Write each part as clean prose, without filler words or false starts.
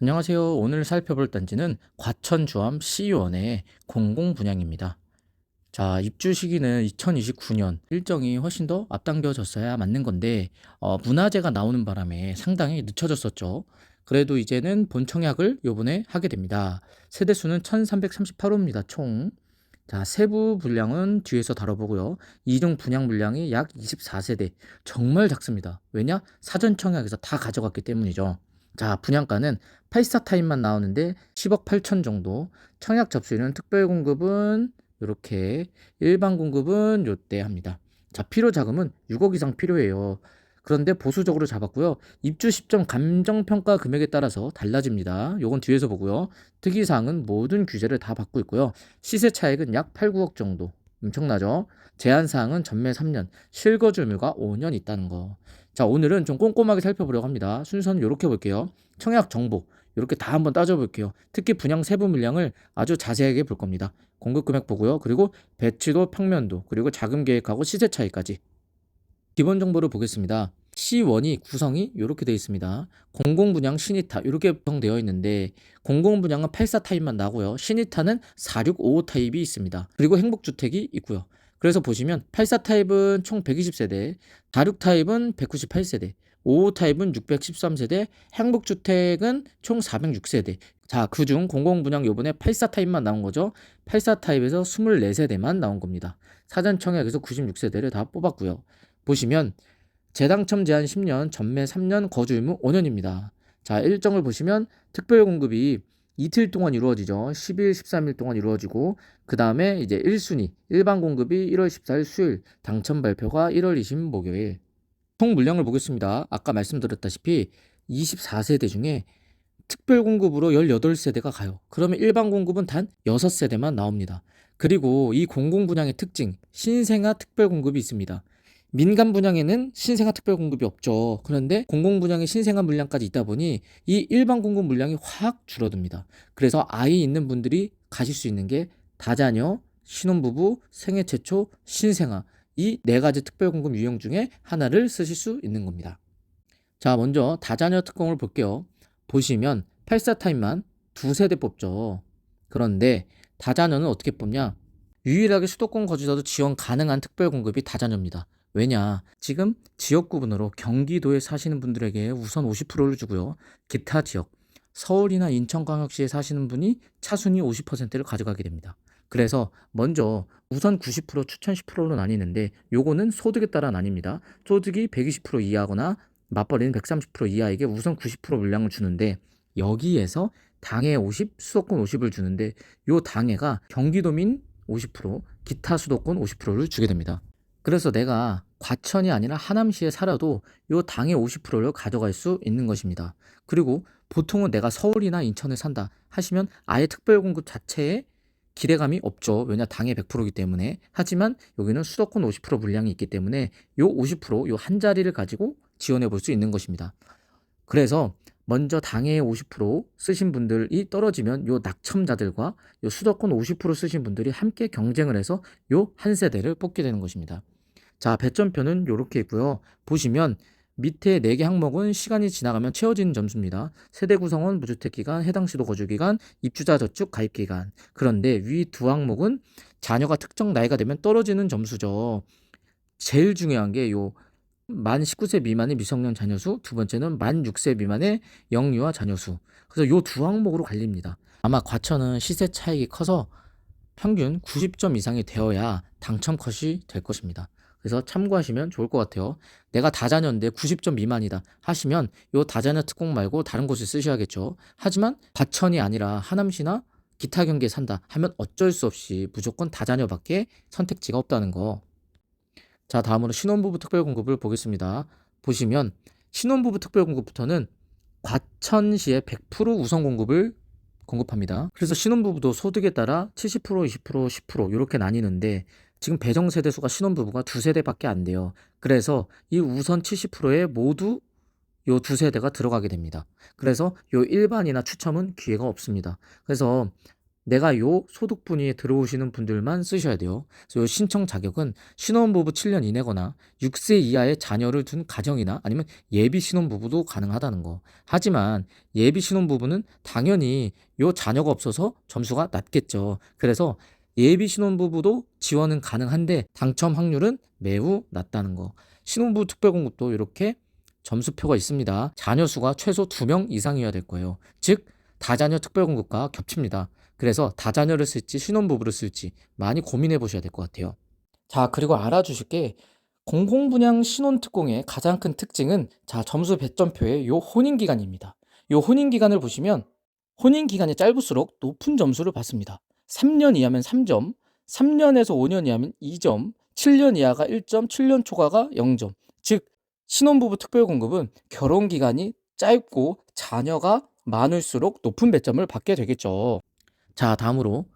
안녕하세요. 오늘 살펴볼 단지는 과천주암 C1의 공공분양입니다. 자, 입주 시기는 2029년, 일정이 훨씬 더 앞당겨졌어야 맞는 건데 문화재가 나오는 바람에 상당히 늦춰졌었죠. 그래도 이제는 본 청약을 요번에 하게 됩니다. 세대수는 1338호입니다. 총. 자, 세부 분량은 뒤에서 다뤄보고요. 이중 분양 물량이 약 24세대. 정말 작습니다. 왜냐? 사전 청약에서 다 가져갔기 때문이죠. 자, 분양가는 8사 타입만 나오는데 10억 8천 정도. 청약 접수율은 특별 공급은 이렇게, 일반 공급은 요때 합니다. 자, 필요 자금은 6억 이상 필요해요. 그런데 보수적으로 잡았고요. 입주 시점 감정평가 금액에 따라서 달라집니다. 요건 뒤에서 보고요. 특이사항은 모든 규제를 다 받고 있고요. 시세 차익은 약 8, 9억 정도. 엄청나죠? 제한사항은 전매 3년, 실거주의무가 5년 있다는 거. 자, 오늘은 좀 꼼꼼하게 살펴보려고 합니다. 순서는 이렇게 볼게요. 청약 정보 이렇게 다 한번 따져볼게요. 특히 분양 세부 물량을 아주 자세하게 볼 겁니다. 공급 금액 보고요. 그리고 배치도, 평면도, 그리고 자금 계획하고 시세 차이까지. 기본 정보를 보겠습니다. C1이 구성이 이렇게 되어 있습니다. 공공분양 신이타 이렇게 구성되어 있는데 공공분양은 84 타입만 나고요. 신이타는 4655 타입이 있습니다. 그리고 행복주택이 있고요. 그래서 보시면 84 타입은 총 120세대, 46 타입은 198세대, 55 타입은 613세대, 행복주택은 총 406세대. 자, 그중 공공분양 요번에 84 타입만 나온 거죠. 84 타입에서 24세대만 나온 겁니다. 사전 청약에서 96세대를 다 뽑았고요. 보시면 재당첨 제한 10년, 전매 3년, 거주 의무 5년입니다. 자, 일정을 보시면 특별 공급이 이틀 동안 이루어지죠. 10일, 13일 동안 이루어지고 그 다음에 이제 1순위, 일반 공급이 1월 14일 수요일, 당첨 발표가 1월 20일 목요일. 총 물량을 보겠습니다. 아까 말씀드렸다시피 24세대 중에 특별 공급으로 18세대가 가요. 그러면 일반 공급은 단 6세대만 나옵니다. 그리고 이 공공 분양의 특징, 신생아 특별 공급이 있습니다. 민간 분양에는 신생아 특별 공급이 없죠. 그런데 공공 분양의 신생아 물량까지 있다 보니 이 일반 공급 물량이 확 줄어듭니다. 그래서 아이 있는 분들이 가실 수 있는 게 다자녀, 신혼부부, 생애 최초, 신생아 이 네 가지 특별 공급 유형 중에 하나를 쓰실 수 있는 겁니다. 자, 먼저 다자녀 특공을 볼게요. 보시면 84 타입만 두 세대 뽑죠. 그런데 다자녀는 어떻게 뽑냐? 유일하게 수도권 거주자도 지원 가능한 특별 공급이 다자녀입니다. 왜냐? 지금 지역 구분으로 경기도에 사시는 분들에게 우선 50%를 주고요. 기타 지역, 서울이나 인천광역시에 사시는 분이 차순위 50%를 가져가게 됩니다. 그래서 먼저 우선 90% 추천 10%로 나뉘는데 요거는 소득에 따라 나뉩니다. 소득이 120% 이하거나 맞벌이는 130% 이하에게 우선 90% 물량을 주는데 여기에서 당해 50, 수도권 50을 주는데 요 당해가 경기도민 50%, 기타 수도권 50%를 주게 됩니다. 그래서 내가 과천이 아니라 하남시에 살아도 요 당해 50%를 가져갈 수 있는 것입니다. 그리고 보통은 내가 서울이나 인천에 산다 하시면 아예 특별 공급 자체에 기대감이 없죠. 왜냐 당해 100%이기 때문에. 하지만 여기는 수도권 50% 물량이 있기 때문에 요 50%, 요 한 자리를 가지고 지원해 볼 수 있는 것입니다. 그래서 먼저 당해 50% 쓰신 분들이 떨어지면 요 낙첨자들과 요 수도권 50% 쓰신 분들이 함께 경쟁을 해서 요 한 세대를 뽑게 되는 것입니다. 자, 배점표는 이렇게 있고요. 보시면 밑에 4개 항목은 시간이 지나가면 채워지는 점수입니다. 세대 구성원, 무주택 기간, 해당 시도 거주 기간, 입주자 저축 가입 기간. 그런데 위 두 항목은 자녀가 특정 나이가 되면 떨어지는 점수죠. 제일 중요한 게 요 만 19세 미만의 미성년 자녀 수, 두 번째는 만 6세 미만의 영유아 자녀 수. 그래서 요 두 항목으로 갈립니다. 아마 과천은 시세 차익이 커서 평균 90점 이상이 되어야 당첨 컷이 될 것입니다. 그래서 참고하시면 좋을 것 같아요. 내가 다자녀인데 90점 미만이다 하시면 요 다자녀 특공 말고 다른 곳에 쓰셔야겠죠. 하지만 과천이 아니라 하남시나 기타 경기에 산다 하면 어쩔 수 없이 무조건 다자녀밖에 선택지가 없다는 거. 자, 다음으로 신혼부부 특별공급을 보겠습니다. 보시면 신혼부부 특별공급부터는 과천시에 100% 우선 공급을 공급합니다. 그래서 신혼부부도 소득에 따라 70%, 20%, 10% 이렇게 나뉘는데 지금 배정세대 수가 신혼부부가 두 세대밖에 안 돼요. 그래서 이 우선 70%에 모두 요 두 세대가 들어가게 됩니다. 그래서 요 일반이나 추첨은 기회가 없습니다. 그래서 내가 요 소득 분위에 들어오시는 분들만 쓰셔야 돼요. 그래서 요 신청 자격은 신혼부부 7년 이내거나 6세 이하의 자녀를 둔 가정이나 아니면 예비 신혼부부도 가능하다는 거. 하지만 예비 신혼부부는 당연히 요 자녀가 없어서 점수가 낮겠죠. 그래서 예비 신혼부부도 지원은 가능한데 당첨 확률은 매우 낮다는 거. 신혼부부 특별공급도 이렇게 점수표가 있습니다. 자녀 수가 최소 2명 이상이어야 될 거예요. 즉 다자녀 특별공급과 겹칩니다. 그래서 다자녀를 쓸지 신혼부부를 쓸지 많이 고민해 보셔야 될 것 같아요. 자, 그리고 알아주실 게 공공분양 신혼특공의 가장 큰 특징은 자, 점수 배점표의 요 혼인기간입니다. 요 혼인기간을 보시면 혼인기간이 짧을수록 높은 점수를 받습니다. 3년 이하면 3점, 3년에서 5년 이하면 2점, 7년 이하가 1점, 7년 초과가 0점. 즉 신혼부부 특별공급은 결혼기간이 짧고 자녀가 많을수록 높은 배점을 받게 되겠죠. 자, 다음으로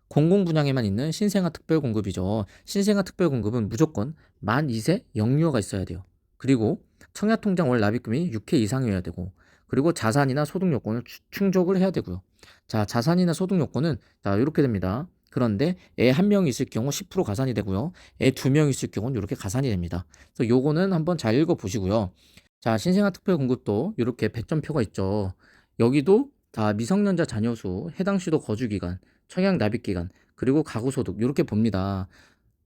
공공분양에만 있는 신생아 특별공급이죠. 신생아 특별공급은 무조건 만 2세 영유아가 있어야 돼요. 그리고 청약통장 월 납입금이 6회 이상이어야 되고, 그리고 자산이나 소득 요건을 충족을 해야 되고요. 자, 자산이나 소득 요건은 자, 이렇게 됩니다. 그런데 애 한 명이 있을 경우 10% 가산이 되고요. 애 두 명 있을 경우는 이렇게 가산이 됩니다. 그래서 요거는 한번 잘 읽어 보시고요. 자, 신생아 특별공급도 이렇게 배점표가 있죠. 여기도 다 미성년자 자녀 수, 해당 시도 거주 기간, 청약 납입 기간, 그리고 가구 소득 이렇게 봅니다.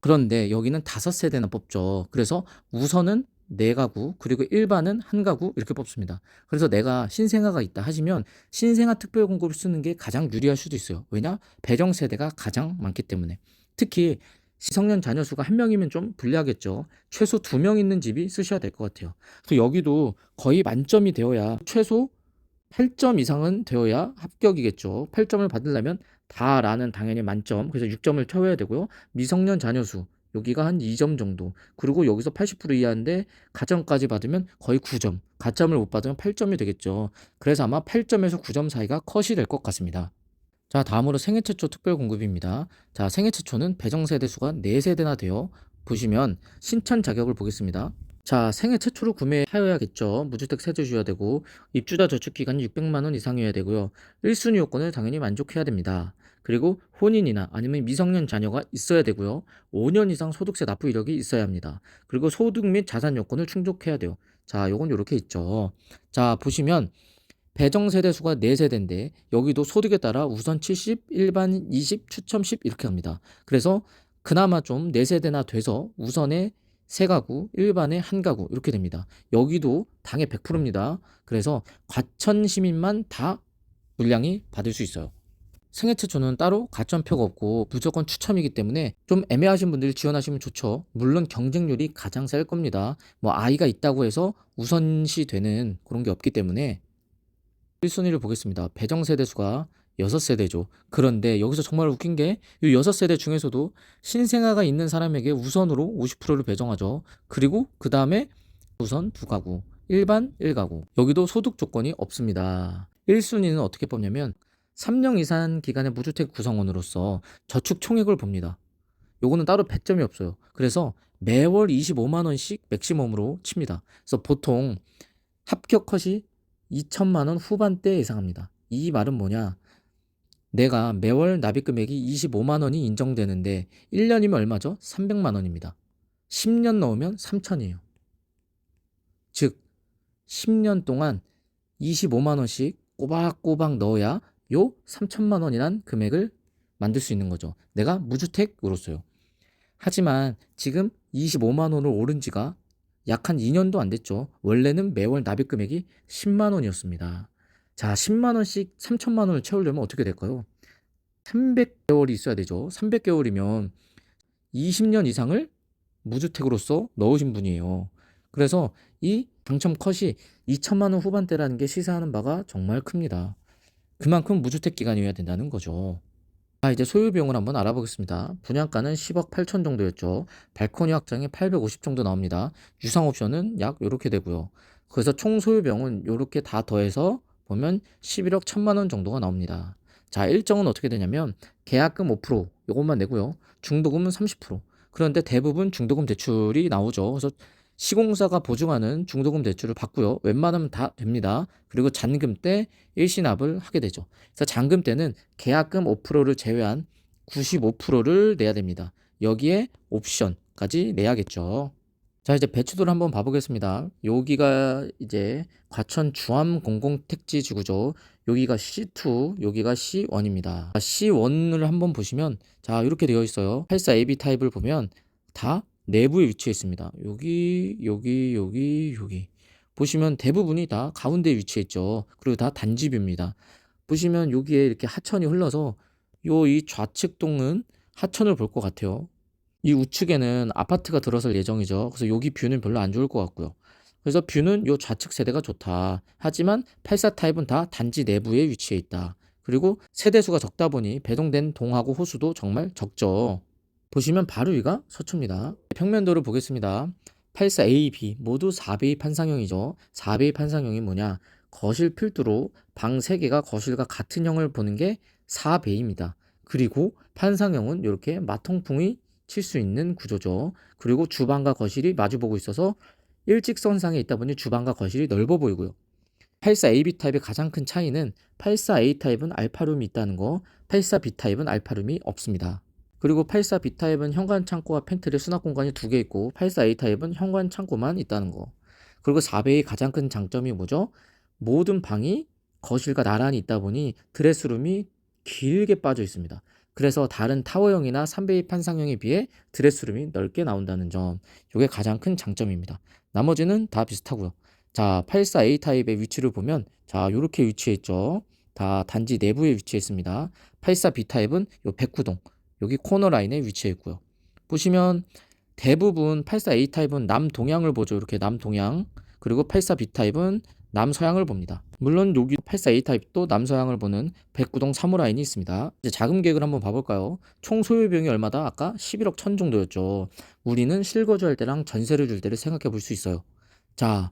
그런데 여기는 5세대나 뽑죠. 그래서 우선은 4가구, 그리고 일반은 1가구 이렇게 뽑습니다. 그래서 내가 신생아가 있다 하시면 신생아 특별공급을 쓰는 게 가장 유리할 수도 있어요. 왜냐? 배정 세대가 가장 많기 때문에. 특히 미성년 자녀 수가 1명이면 좀 불리하겠죠. 최소 2명 있는 집이 쓰셔야 될 것 같아요. 그래서 여기도 거의 만점이 되어야 최소 8점 이상은 되어야 합격이겠죠. 8점을 받으려면 다라는 당연히 만점. 그래서 6점을 채워야 되고요. 미성년 자녀 수 여기가 한 2점 정도. 그리고 여기서 80% 이하인데 가점까지 받으면 거의 9점. 가점을 못 받으면 8점이 되겠죠. 그래서 아마 8점에서 9점 사이가 컷이 될 것 같습니다. 자, 다음으로 생애 최초 특별 공급입니다. 자, 생애 최초는 배정 세대 수가 4세대나 되어 보시면 신천 자격을 보겠습니다. 자, 생애 최초로 구매하여야겠죠. 무주택 세제주여야 되고 입주자 저축 기간이 600만 원 이상이어야 되고요. 1순위 요건을 당연히 만족해야 됩니다. 그리고 혼인이나 아니면 미성년 자녀가 있어야 되고요. 5년 이상 소득세 납부 이력이 있어야 합니다. 그리고 소득 및 자산 요건을 충족해야 돼요. 자, 요건 요렇게 있죠. 자, 보시면 배정 세대 수가 4세대인데 여기도 소득에 따라 우선 70, 일반 20, 추첨 10 이렇게 합니다. 그래서 그나마 좀 4세대나 돼서 우선에 3가구, 일반에 1가구 이렇게 됩니다. 여기도 당의 100%입니다. 그래서 과천 시민만 다 물량이 받을 수 있어요. 생애 최초는 따로 가점표가 없고 무조건 추첨이기 때문에 좀 애매하신 분들이 지원하시면 좋죠. 물론 경쟁률이 가장 셀 겁니다. 뭐 아이가 있다고 해서 우선시 되는 그런 게 없기 때문에 1순위를 보겠습니다. 배정 세대 수가 6세대죠. 그런데 여기서 정말 웃긴 게 이 6세대 중에서도 신생아가 있는 사람에게 우선으로 50%를 배정하죠. 그리고 그 다음에 우선 2가구, 일반 1가구. 여기도 소득 조건이 없습니다. 1순위는 어떻게 뽑냐면 3년 이상 기간의 무주택 구성원으로서 저축 총액을 봅니다. 요거는 따로 배점이 없어요. 그래서 매월 25만 원씩 맥시멈으로 칩니다. 그래서 보통 합격 컷이 2천만 원 후반대 예상합니다. 이 말은 뭐냐? 내가 매월 납입 금액이 25만 원이 인정되는데 1년이면 얼마죠? 300만 원입니다. 10년 넣으면 3천이에요. 즉 10년 동안 25만 원씩 꼬박꼬박 넣어야 요 3천만 원이란 금액을 만들 수 있는 거죠. 내가 무주택으로서요. 하지만 지금 25만 원을 오른 지가 약 한 2년도 안 됐죠. 원래는 매월 납입 금액이 10만 원이었습니다. 자, 10만 원씩 3천만 원을 채우려면 어떻게 될까요? 300개월이 있어야 되죠. 300개월이면 20년 이상을 무주택으로서 넣으신 분이에요. 그래서 이 당첨 컷이 2천만 원 후반대라는 게 시사하는 바가 정말 큽니다. 그만큼 무주택 기간이어야 된다는 거죠. 자, 이제 소유 비용을 한번 알아보겠습니다. 분양가는 10억 8천 정도였죠. 발코니 확장이 850 정도 나옵니다. 유상 옵션은 약 요렇게 되고요. 그래서 총 소유 비용은 요렇게 다 더해서 보면 11억 1천만 원 정도가 나옵니다. 자, 일정은 어떻게 되냐면 계약금 5% 요것만 내고요. 중도금은 30%. 그런데 대부분 중도금 대출이 나오죠. 그래서 시공사가 보증하는 중도금 대출을 받고요. 웬만하면 다 됩니다. 그리고 잔금 때 일시납을 하게 되죠. 그래서 잔금 때는 계약금 5%를 제외한 95%를 내야 됩니다. 여기에 옵션까지 내야겠죠. 자, 이제 배치도를 한번 봐보겠습니다. 여기가 이제 과천 주암 공공택지 지구죠. 여기가 C2, 여기가 C1입니다. C1을 한번 보시면, 자, 이렇게 되어 있어요. 84AB 타입을 보면 다 내부에 위치해 있습니다. 여기. 보시면 대부분이 다 가운데에 위치해 있죠. 그리고 다 단지뷰입니다. 보시면 여기에 이렇게 하천이 흘러서 이 좌측 동은 하천을 볼 것 같아요. 이 우측에는 아파트가 들어설 예정이죠. 그래서 여기 뷰는 별로 안 좋을 것 같고요. 그래서 뷰는 요 좌측 세대가 좋다. 하지만 84 타입은 다 단지 내부에 위치해 있다. 그리고 세대수가 적다 보니 배동된 동하고 호수도 정말 적죠. 보시면 바로 위가 서초입니다. 평면도를 보겠습니다. 84A, B 모두 4베이 판상형이죠. 4베이 판상형이 뭐냐? 거실 필두로 방 3개가 거실과 같은 형을 보는 게 4베이입니다. 그리고 판상형은 이렇게 마통풍이 칠 수 있는 구조죠. 그리고 주방과 거실이 마주보고 있어서 일직선상에 있다 보니 주방과 거실이 넓어 보이고요. 84AB 타입의 가장 큰 차이는 84A 타입은 알파룸이 있다는 거, 84B 타입은 알파룸이 없습니다. 그리고 84B 타입은 현관 창고와 팬트리 수납 공간이 2개 있고 84A 타입은 현관 창고만 있다는 거. 그리고 4배의 가장 큰 장점이 뭐죠? 모든 방이 거실과 나란히 있다 보니 드레스룸이 길게 빠져 있습니다. 그래서 다른 타워형이나 3베이 판상형에 비해 드레스룸이 넓게 나온다는 점, 이게 가장 큰 장점입니다. 나머지는 다 비슷하고요. 자, 84A 타입의 위치를 보면, 자, 이렇게 위치해 있죠. 다 단지 내부에 위치해 있습니다. 84B 타입은 요 백구동, 여기 코너 라인에 위치해 있고요. 보시면 대부분 84A 타입은 남동향을 보죠. 이렇게 남동향. 그리고 84B 타입은 남서향을 봅니다. 물론 여기 84A 타입도 남서향을 보는 백구동 사무라인이 있습니다. 이제 자금 계획을 한번 봐볼까요? 총 소요 비용이 얼마다? 아까 11억 1천 정도였죠. 우리는 실거주할 때랑 전세를 줄 때를 생각해 볼 수 있어요. 자,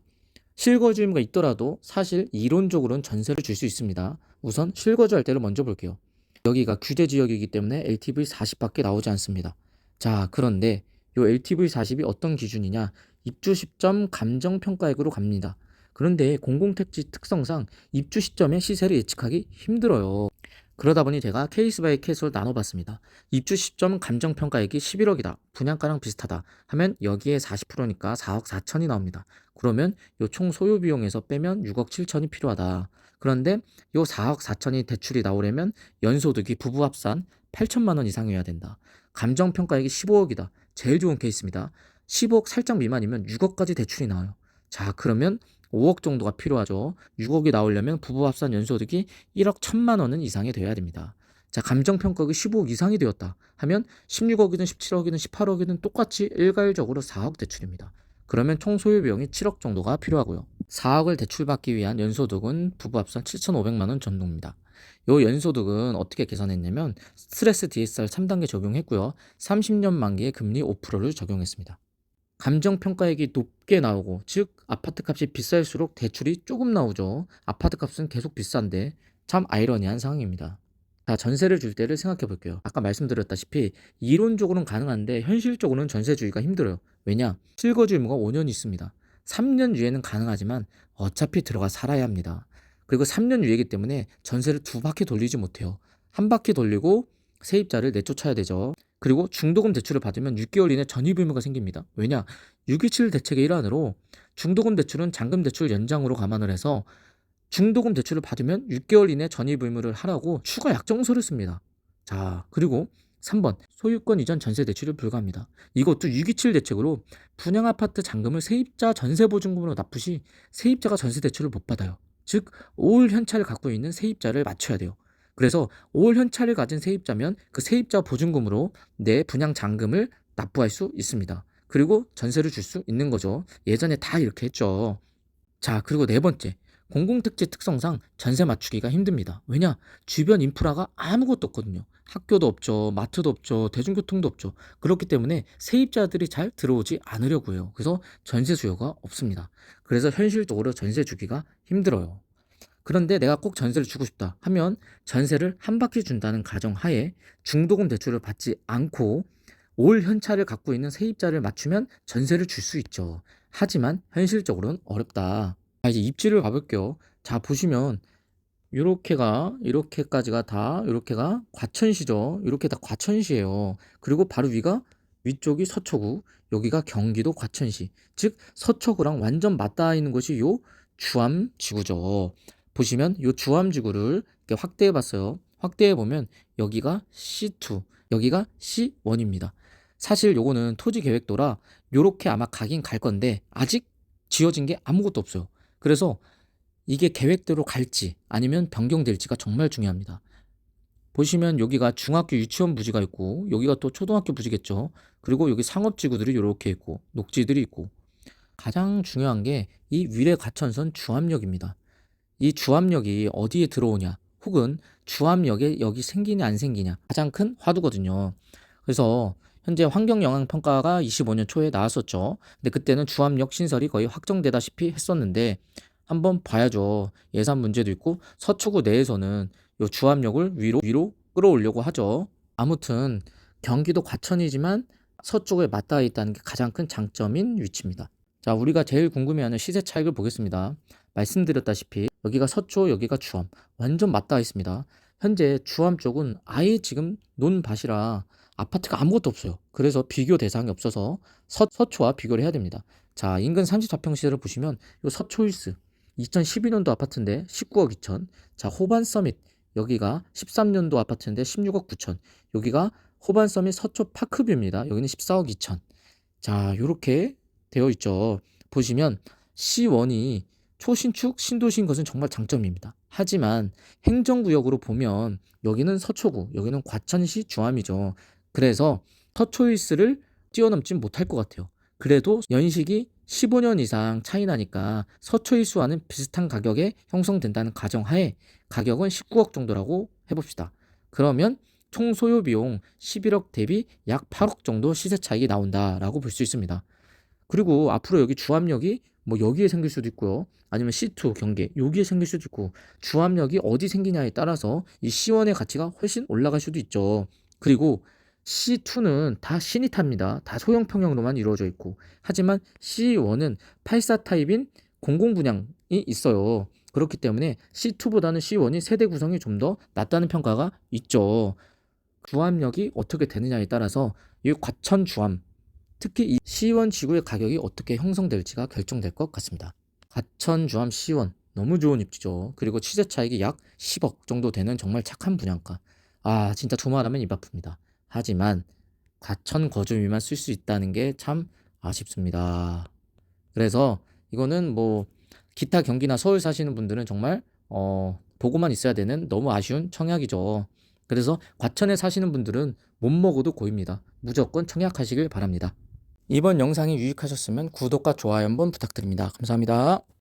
실거주 의무가 있더라도 사실 이론적으로는 전세를 줄 수 있습니다. 우선 실거주할 때를 먼저 볼게요. 여기가 규제 지역이기 때문에 LTV 40밖에 나오지 않습니다. 자, 그런데 이 LTV 40이 어떤 기준이냐? 입주 시점 감정평가액으로 갑니다. 그런데 공공택지 특성상 입주 시점의 시세를 예측하기 힘들어요. 그러다 보니 제가 케이스 바이 케이스로 나눠봤습니다. 입주 시점 감정평가액이 11억이다. 분양가랑 비슷하다. 하면 여기에 40%니까 4억 4천이 나옵니다. 그러면 요 총 소요 비용에서 빼면 6억 7천이 필요하다. 그런데 요 4억 4천이 대출이 나오려면 연소득이 부부 합산 8천만 원 이상이어야 된다. 감정평가액이 15억이다. 제일 좋은 케이스입니다. 15억 살짝 미만이면 6억까지 대출이 나와요. 자, 그러면 5억 정도가 필요하죠. 6억이 나오려면 부부 합산 연소득이 1억 1천만 원은 이상이 돼야 됩니다. 자, 감정평가액이 15억 이상이 되었다 하면 16억이든 17억이든 18억이든 똑같이 일괄적으로 4억 대출입니다. 그러면 총 소요 비용이 7억 정도가 필요하고요. 4억을 대출받기 위한 연소득은 부부 합산 7,500만 원 정도입니다. 요 연소득은 어떻게 계산했냐면 스트레스 DSR 3단계 적용했고요. 30년 만기에 금리 5%를 적용했습니다. 감정평가액이 높게 나오고, 즉 아파트 값이 비쌀수록 대출이 조금 나오죠. 아파트 값은 계속 비싼데 참 아이러니한 상황입니다. 자, 전세를 줄 때를 생각해 볼게요. 아까 말씀드렸다시피 이론적으로는 가능한데 현실적으로는 전세 주기가 힘들어요. 왜냐? 실거주 의무가 5년 있습니다. 3년 유예는 가능하지만 어차피 들어가 살아야 합니다. 그리고 3년 유예이기 때문에 전세를 2바퀴 돌리지 못해요. 한 바퀴 돌리고 세입자를 내쫓아야 되죠. 그리고 중도금 대출을 받으면 6개월 이내 전입 의무가 생깁니다. 왜냐? 627 대책의 일환으로 중도금 대출은 잔금 대출 연장으로 감안을 해서 중도금 대출을 받으면 6개월 이내 전입 의무를 하라고 추가 약정서를 씁니다. 자, 그리고 3번 소유권 이전 전세 대출이 불가합니다. 이것도 627 대책으로 분양아파트 잔금을 세입자 전세보증금으로 납부 시 세입자가 전세 대출을 못 받아요. 즉 5월 현차를 갖고 있는 세입자를 맞춰야 돼요. 그래서 5월 현차를 가진 세입자면 그 세입자 보증금으로 내 분양 잔금을 납부할 수 있습니다. 그리고 전세를 줄 수 있는 거죠. 예전에 다 이렇게 했죠. 자, 그리고 네 번째, 공공택지 특성상 전세 맞추기가 힘듭니다. 왜냐? 주변 인프라가 아무것도 없거든요. 학교도 없죠, 마트도 없죠, 대중교통도 없죠. 그렇기 때문에 세입자들이 잘 들어오지 않으려고 해요. 그래서 전세 수요가 없습니다. 그래서 현실적으로 전세 주기가 힘들어요. 그런데 내가 꼭 전세를 주고 싶다 하면 전세를 한 바퀴 준다는 가정하에 중도금 대출을 받지 않고 올 현차를 갖고 있는 세입자를 맞추면 전세를 줄 수 있죠. 하지만 현실적으로는 어렵다. 자, 이제 입지를 가볼게요. 자, 보시면 요렇게가 이렇게까지가 다 요렇게가 과천시죠. 요렇게 다 과천시예요. 그리고 바로 위쪽이 서초구, 여기가 경기도 과천시. 즉 서초구랑 완전 맞닿아 있는 것이 요 주암지구죠. 보시면 요 주암지구를 이렇게 확대해 봤어요. 확대해 보면 여기가 C2, 여기가 C1입니다. 사실 요거는 토지 계획도라 요렇게 아마 가긴 갈 건데 아직 지어진 게 아무것도 없어요. 그래서 이게 계획대로 갈지 아니면 변경될지가 정말 중요합니다. 보시면 여기가 중학교 유치원 부지가 있고 여기가 또 초등학교 부지겠죠. 그리고 여기 상업지구들이 이렇게 있고 녹지들이 있고 가장 중요한 게 이 위례 가천선 주암역입니다. 이 주암역이 어디에 들어오냐 혹은 주암역에 여기 생기냐 안 생기냐 가장 큰 화두거든요. 그래서 현재 환경영향평가가 25년 초에 나왔었죠. 근데 그때는 주암역 신설이 거의 확정되다시피 했었는데 한번 봐야죠. 예산 문제도 있고 서초구 내에서는 요 주암역을 위로 끌어오려고 하죠. 아무튼 경기도 과천이지만 서쪽에 맞닿아 있다는 게 가장 큰 장점인 위치입니다. 자, 우리가 제일 궁금해하는 시세 차익을 보겠습니다. 말씀드렸다시피 여기가 서초, 여기가 주암 완전 맞닿아 있습니다. 현재 주암 쪽은 아예 지금 논밭이라 아파트가 아무것도 없어요. 그래서 비교 대상이 없어서 서초와 비교를 해야 됩니다. 자, 인근 34평시세를 보시면 요 서초힐스 2012년도 아파트인데 19억 2천. 자, 호반 서밋 여기가 13년도 아파트인데 16억 9천. 여기가 호반 서밋 서초 파크뷰입니다. 여기는 14억 2천. 자, 요렇게 되어 있죠. 보시면 C1이 초신축 신도시인 것은 정말 장점입니다. 하지만 행정구역으로 보면 여기는 서초구, 여기는 과천시 주암이죠. 그래서 서초일스를 뛰어넘지 못할 것 같아요. 그래도 연식이 15년 이상 차이 나니까 서초일수와는 비슷한 가격에 형성된다는 가정하에 가격은 19억 정도라고 해봅시다. 그러면 총 소요 비용 11억 대비 약 8억 정도 시세 차익이 나온다라고 볼 수 있습니다. 그리고 앞으로 여기 주암역이 뭐 여기에 생길 수도 있고요. 아니면 C2 경계 여기에 생길 수도 있고 주암역이 어디 생기냐에 따라서 이 C1의 가치가 훨씬 올라갈 수도 있죠. 그리고 C2는 다 신이 탑니다. 다 소형 평형으로만 이루어져 있고 하지만 C1은 84 타입인 공공 분양이 있어요. 그렇기 때문에 C2보다는 C1이 세대 구성이 좀 더 낫다는 평가가 있죠. 주암역이 어떻게 되느냐에 따라서 이 과천 주암 특히 이 C1 지구의 가격이 어떻게 형성될지가 결정될 것 같습니다. 과천 주암 C1 너무 좋은 입지죠. 그리고 시세 차익이 약 10억 정도 되는 정말 착한 분양가. 아, 진짜 조말하면 입 아픕니다. 하지만 과천 거주민만 쓸 수 있다는 게 참 아쉽습니다. 그래서 이거는 뭐 기타 경기나 서울 사시는 분들은 정말 보고만 있어야 되는 너무 아쉬운 청약이죠. 그래서 과천에 사시는 분들은 못 먹어도 고입니다. 무조건 청약하시길 바랍니다. 이번 영상이 유익하셨으면 구독과 좋아요 한번 부탁드립니다. 감사합니다.